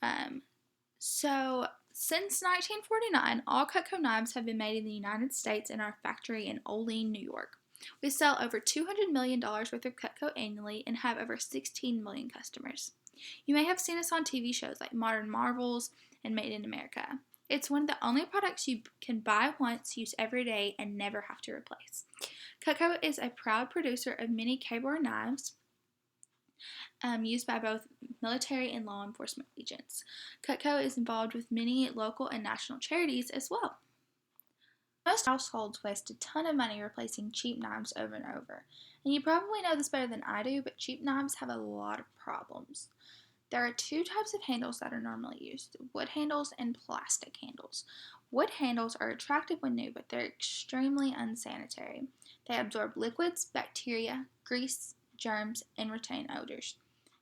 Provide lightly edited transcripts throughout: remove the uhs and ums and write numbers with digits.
Um, since 1949, all Cutco knives have been made in the United States in our factory in Olean, New York. We sell over $200 million worth of Cutco annually and have over 16 million customers. You may have seen us on TV shows like Modern Marvels and Made in America. It's one of the only products you can buy once, use every day, and never have to replace. Cutco is a proud producer of many K-bar knives used by both military and law enforcement agents. Cutco is involved with many local and national charities as well. Most households waste a ton of money replacing cheap knives over and over. And you probably know this better than I do, but cheap knives have a lot of problems. There are two types of handles that are normally used: wood handles and plastic handles. Wood handles are attractive when new, but they're extremely unsanitary. They absorb liquids, bacteria, grease, germs, and retain odors.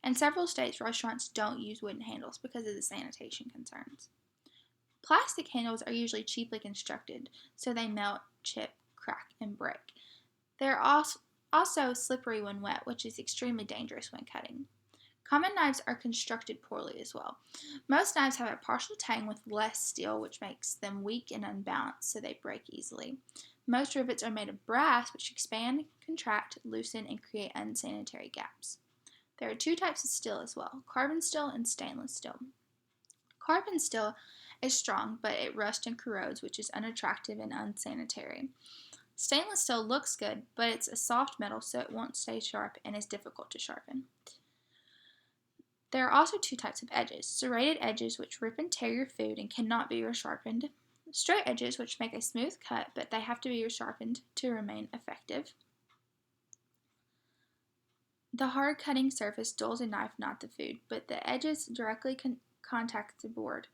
In several states, restaurants don't use wooden handles because of the sanitation concerns. Plastic handles are usually cheaply constructed, so they melt, chip, crack, and break. They're also slippery when wet, which is extremely dangerous when cutting. Common knives are constructed poorly as well. Most knives have a partial tang with less steel, which makes them weak and unbalanced, so they break easily. Most rivets are made of brass, which expand, contract, loosen, and create unsanitary gaps. There are two types of steel as well: carbon steel and stainless steel. Carbon steel is strong, but it rusts and corrodes, which is unattractive and unsanitary. Stainless steel looks good, but it's a soft metal, so it won't stay sharp and is difficult to sharpen. There are also two types of edges: serrated edges, which rip and tear your food and cannot be resharpened; straight edges, which make a smooth cut, but they have to be resharpened to remain effective. The hard cutting surface dulls a knife, not the food, but the edges directly contact the board,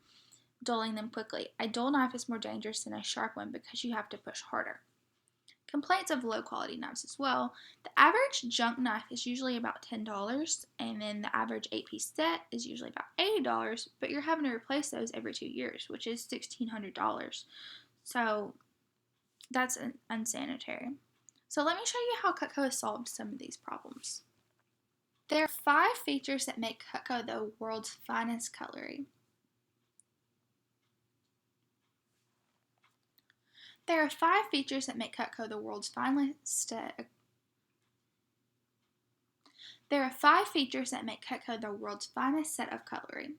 dulling them quickly. A dull knife is more dangerous than a sharp one because you have to push harder. Complaints of low quality knives as well. The average junk knife is usually about $10, and then the average 8-piece set is usually about $80, but you're having to replace those every 2 years, which is $1,600. So that's unsanitary. So let me show you how Cutco has solved some of these problems. There are 5 features that make Cutco the world's finest cutlery. There are 5 features that make Cutco the world's finest. There are 5 features that make Cutco the world's finest set of cutlery.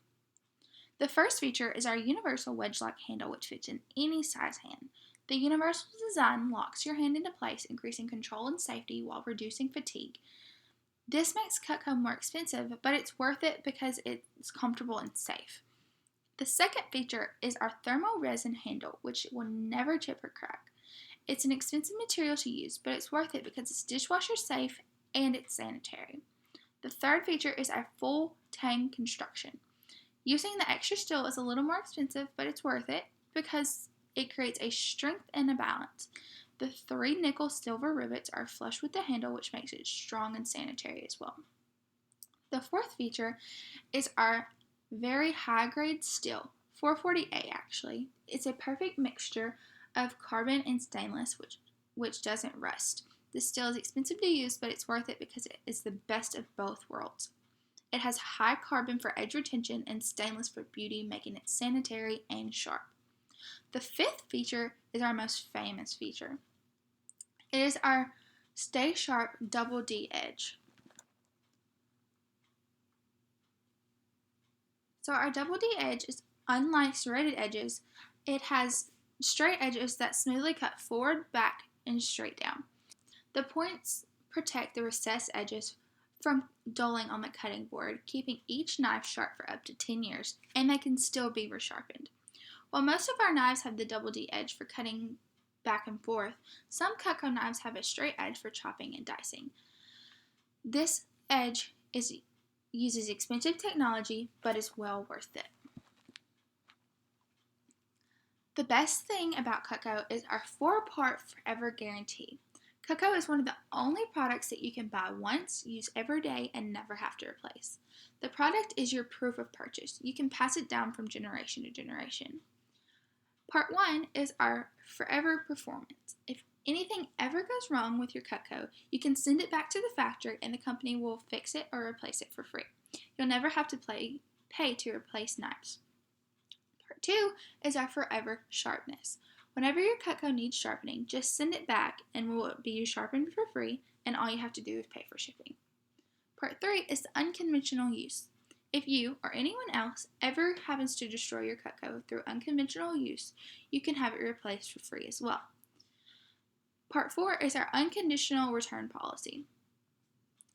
The first feature is our universal wedge-lock handle, which fits in any size hand. The universal design locks your hand into place, increasing control and safety while reducing fatigue. This makes Cutco more expensive, but it's worth it because it's comfortable and safe. The second feature is our thermal resin handle, which will never chip or crack. It's an expensive material to use, but it's worth it because it's dishwasher safe and it's sanitary. The third feature is our full tang construction. Using the extra steel is a little more expensive, but it's worth it because it creates a strength and a balance. The 3 nickel silver rivets are flush with the handle, which makes it strong and sanitary as well. The fourth feature is our very high grade steel, 440A actually. It's a perfect mixture of carbon and stainless, which doesn't rust. This steel is expensive to use, but it's worth it because it is the best of both worlds. It has high carbon for edge retention and stainless for beauty, making it sanitary and sharp. The fifth feature is our most famous feature. It is our Stay Sharp Double D Edge. So our double D edge is unlike serrated edges. It has straight edges that smoothly cut forward, back, and straight down. The points protect the recessed edges from dulling on the cutting board, keeping each knife sharp for up to 10 years, and they can still be resharpened. While most of our knives have the double D edge for cutting back and forth, some Cutco knives have a straight edge for chopping and dicing. This edge uses expensive technology, but is well worth it. The best thing about Cutco is our 4-part forever guarantee. Cutco is one of the only products that you can buy once, use every day, and never have to replace. The product is your proof of purchase. You can pass it down from generation to generation. Part 1 is our forever performance. If anything ever goes wrong with your Cutco, you can send it back to the factory and the company will fix it or replace it for free. You'll never have to pay pay to replace knives. Part 2 is our forever sharpness. Whenever your Cutco needs sharpening, just send it back and will be sharpened for free, and all you have to do is pay for shipping. Part 3 is the unconventional use. If you or anyone else ever happens to destroy your Cutco through unconventional use, you can have it replaced for free as well. Part 4 is our unconditional return policy.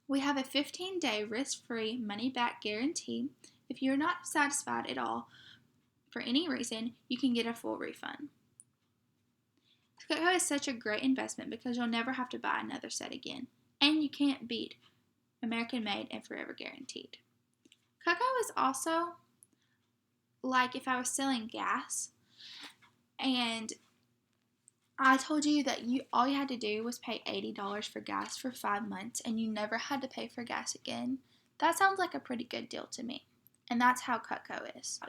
We have a 15-day risk-free money-back guarantee. If you're not satisfied at all for any reason, you can get a full refund. Cutco is such a great investment because you'll never have to buy another set again, and you can't beat American made and forever guaranteed. Cutco is also like if I was selling gas and I told you that all you had to do was pay $80 for gas for 5 months and you never had to pay for gas again. That sounds like a pretty good deal to me, and that's how Cutco is.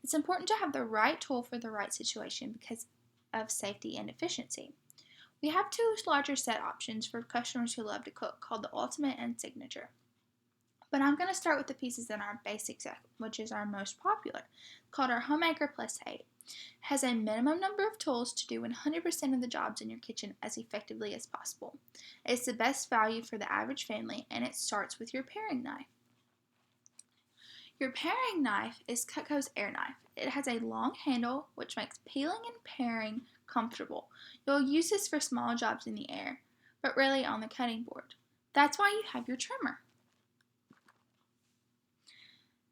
It's important to have the right tool for the right situation because of safety and efficiency. We have 2 larger set options for customers who love to cook called the Ultimate and Signature. But I'm going to start with the pieces in our basic set, which is our most popular, called our Homemaker Plus 8. It has a minimum number of tools to do 100% of the jobs in your kitchen as effectively as possible. It's the best value for the average family, and it starts with your paring knife. Your paring knife is Cutco's Air Knife. It has a long handle, which makes peeling and paring comfortable. You'll use this for small jobs in the air, but rarely on the cutting board. That's why you have your trimmer.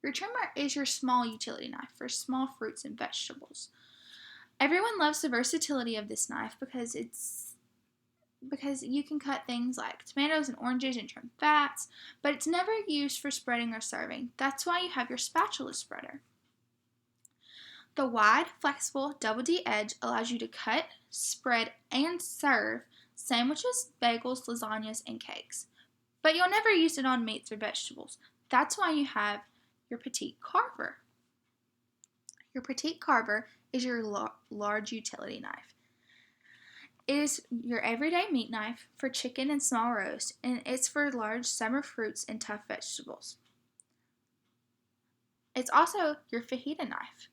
Your trimmer is your small utility knife for small fruits and vegetables. Everyone loves the versatility of this knife because you can cut things like tomatoes and oranges and trim fats, but it's never used for spreading or serving. That's why you have your spatula spreader. The wide, flexible, double-D edge allows you to cut, spread, and serve sandwiches, bagels, lasagnas, and cakes. But you'll never use it on meats or vegetables. That's why you have your petite carver. Your petite carver is your large utility knife. It is your everyday meat knife for chicken and small roast, and it's for large summer fruits and tough vegetables. It's also your fajita knife.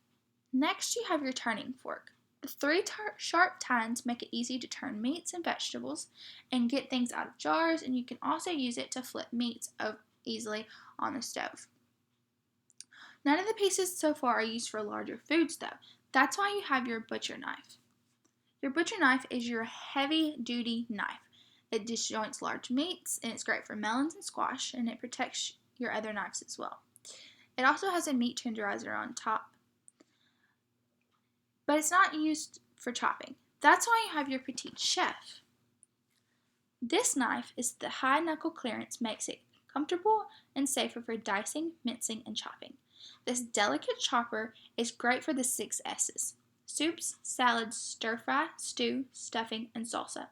Next, you have your turning fork. The 3 sharp tines make it easy to turn meats and vegetables and get things out of jars, and you can also use it to flip meats easily on the stove. None of the pieces so far are used for larger foods though. That's why you have your butcher knife. Your butcher knife is your heavy-duty knife. It disjoints large meats, and it's great for melons and squash, and it protects your other knives as well. It also has a meat tenderizer on top, but it's not used for chopping. That's why you have your petite chef. This knife is the high knuckle clearance, makes it comfortable and safer for dicing, mincing, and chopping. This delicate chopper is great for the 6 S's: soups, salads, stir-fry, stew, stuffing, and salsa.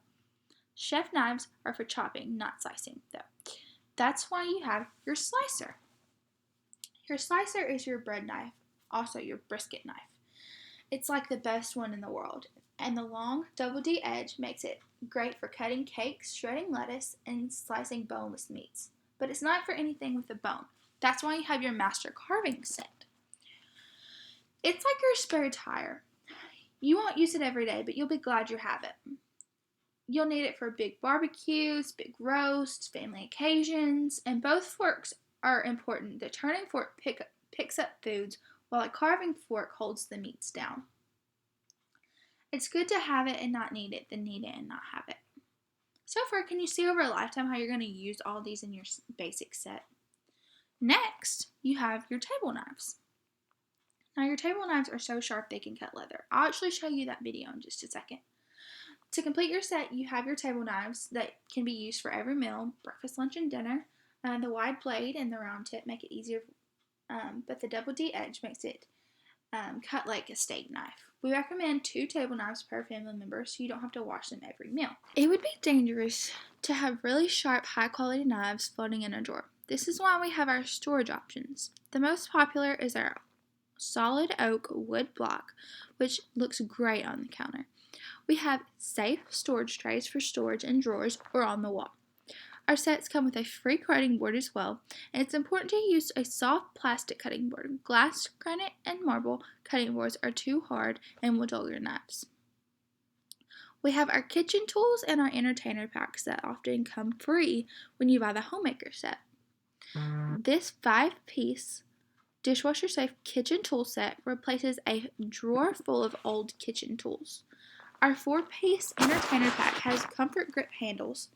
Chef knives are for chopping, not slicing, though. That's why you have your slicer. Your slicer is your bread knife, also your brisket knife. It's like the best one in the world, and the long double-D edge makes it great for cutting cakes, shredding lettuce, and slicing boneless meats. But it's not for anything with a bone. That's why you have your master carving set. It's like your spare tire. You won't use it every day, but you'll be glad you have it. You'll need it for big barbecues, big roasts, family occasions, and both forks are important. The turning fork picks up foods, while a carving fork holds the meats down. It's good to have it and not need it than need it and not have it. So far, can you see over a lifetime how you're going to use all these in your basic set? Next, you have your table knives. Now, your table knives are so sharp they can cut leather. I'll actually show you that video in just a second. To complete your set, you have your table knives that can be used for every meal, breakfast, lunch, and dinner. The wide blade and the round tip make it easier, but the double-D edge makes it cut like a steak knife. We recommend 2 table knives per family member so you don't have to wash them every meal. It would be dangerous to have really sharp, high-quality knives floating in a drawer. This is why we have our storage options. The most popular is our solid oak wood block, which looks great on the counter. We have safe storage trays for storage in drawers or on the wall. Our sets come with a free cutting board as well, and it's important to use a soft plastic cutting board. Glass, granite, and marble cutting boards are too hard and will dull your knives. We have our kitchen tools and our entertainer packs that often come free when you buy the homemaker set. This 5-piece dishwasher safe kitchen tool set replaces a drawer full of old kitchen tools. Our 4-piece entertainer pack has comfort grip handles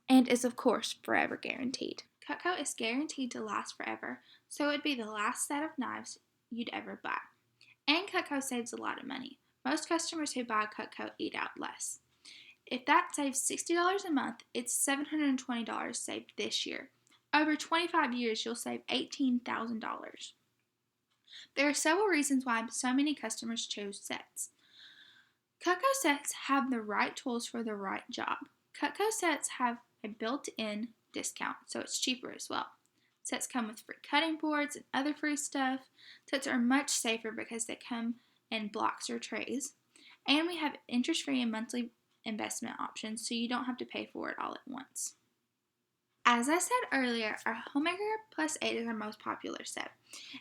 and is, of course, forever guaranteed. Cutco is guaranteed to last forever, so it would be the last set of knives you'd ever buy. And Cutco saves a lot of money. Most customers who buy Cutco eat out less. If that saves $60 a month, it's $720 saved this year. Over 25 years, you'll save $18,000. There are several reasons why so many customers chose sets. Cutco sets have the right tools for the right job. Cutco sets have a built-in discount, so it's cheaper as well. Sets come with free cutting boards and other free stuff. Sets are much safer because they come in blocks or trays. And we have interest-free and monthly investment options, so you don't have to pay for it all at once. As I said earlier, our Homemaker Plus 8 is our most popular set.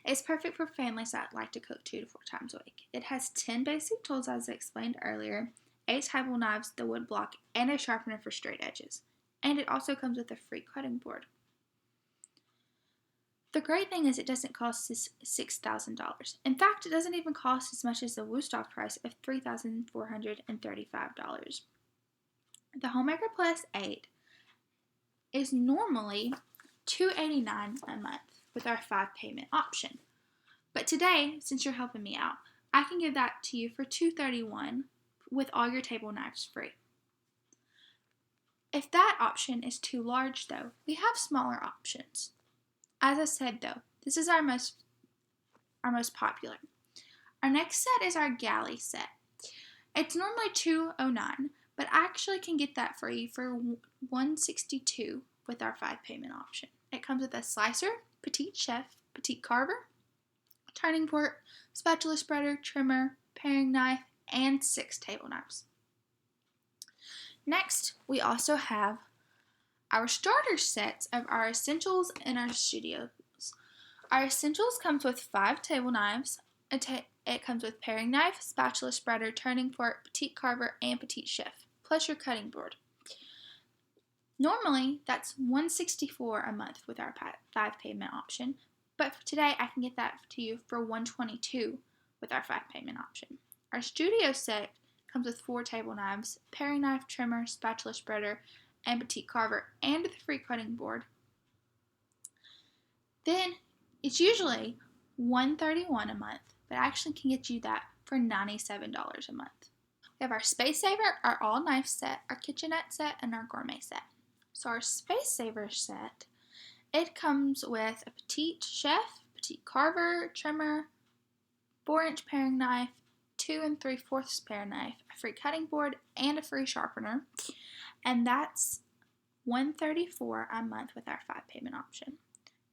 It's perfect for families that like to cook 2 to 4 times a week. It has 10 basic tools, as I explained earlier, 8 table knives, the wood block, and a sharpener for straight edges. And it also comes with a free cutting board. The great thing is it doesn't cost $6,000. In fact, it doesn't even cost as much as the Woodstock price of $3,435. The Homemaker Plus 8 is normally $289 a month with our 5-payment option. But today, since you're helping me out, I can give that to you for $231 with all your table knives free. If that option is too large, though, we have smaller options. As I said, though, this is our most popular. Our next set is our galley set. It's normally $209, but I actually can get that for you for $162 with our 5-payment option. It comes with a slicer, petite chef, petite carver, turning fork, spatula spreader, trimmer, paring knife, and 6 table knives. Next, we also have our starter sets of our essentials and our studios. Our essentials comes with 5 table knives. It comes with paring knife, spatula spreader, turning fork, petite carver, and petite chef, plus your cutting board. Normally, that's $164 a month with our 5-payment option, but for today, I can get that to you for $122 with our 5-payment option. Our studio set comes with 4 table knives, paring knife, trimmer, spatula spreader, and petite carver, and the free cutting board. Then, it's usually $131 a month, but I actually can get you that for $97 a month. We have our Space Saver, our all knife set, our kitchenette set, and our gourmet set. So our Space Saver set, it comes with a petite chef, petite carver, trimmer, 4-inch paring knife, 2 3/4 paring knife, a free cutting board, and a free sharpener. And that's $134 a month with our 5-payment option.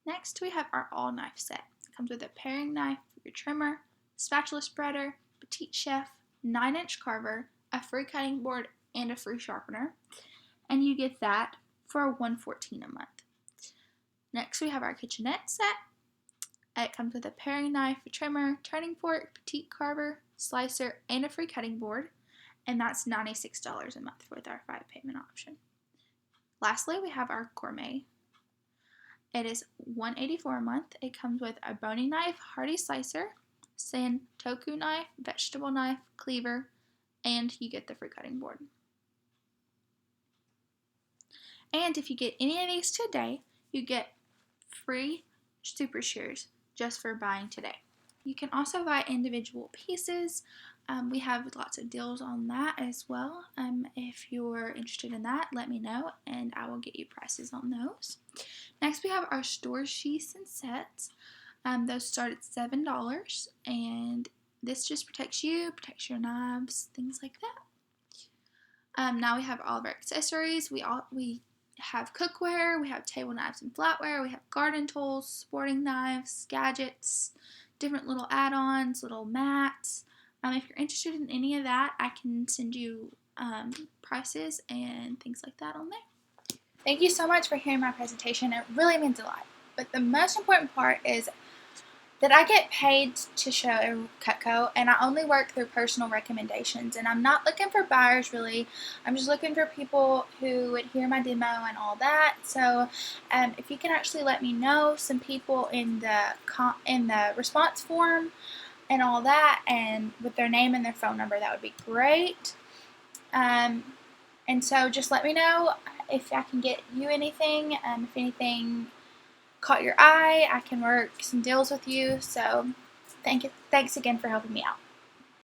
Next, we have our all knife set. It comes with a paring knife, your trimmer, spatula spreader, petite chef, 9-inch carver, a free cutting board, and a free sharpener. And you get that for $114 a month. Next, we have our kitchenette set. It comes with a paring knife, a trimmer, turning fork, petite carver, slicer, and a free cutting board. And that's $96 a month with our 5-payment option. Lastly, we have our gourmet. It is $184 a month. It comes with a boning knife, hearty slicer, toku knife, vegetable knife, cleaver, and you get the free cutting board. And if you get any of these today, you get free super shears just for buying today. You can also buy individual pieces. We have lots of deals on that as well. If you're interested in that, let me know and I will get you prices on those. Next, we have our store sheaths and sets. Those start at $7, and this just protects you, protects your knives, things like that. Now we have all of our accessories. We have cookware, we have table knives and flatware, we have garden tools, sporting knives, gadgets, different little add-ons, little mats. If you're interested in any of that, I can send you prices and things like that on there. Thank you so much for hearing my presentation. It really means a lot. But the most important part is that I get paid to show Cutco, and I only work through personal recommendations. And I'm not looking for buyers really. I'm just looking for people who would hear my demo and all that. So, if you can actually let me know some people in the response form and all that, and with their name and their phone number, that would be great. And so just let me know if I can get you anything. If anything caught your eye, I can work some deals with you. So thanks again for helping me out.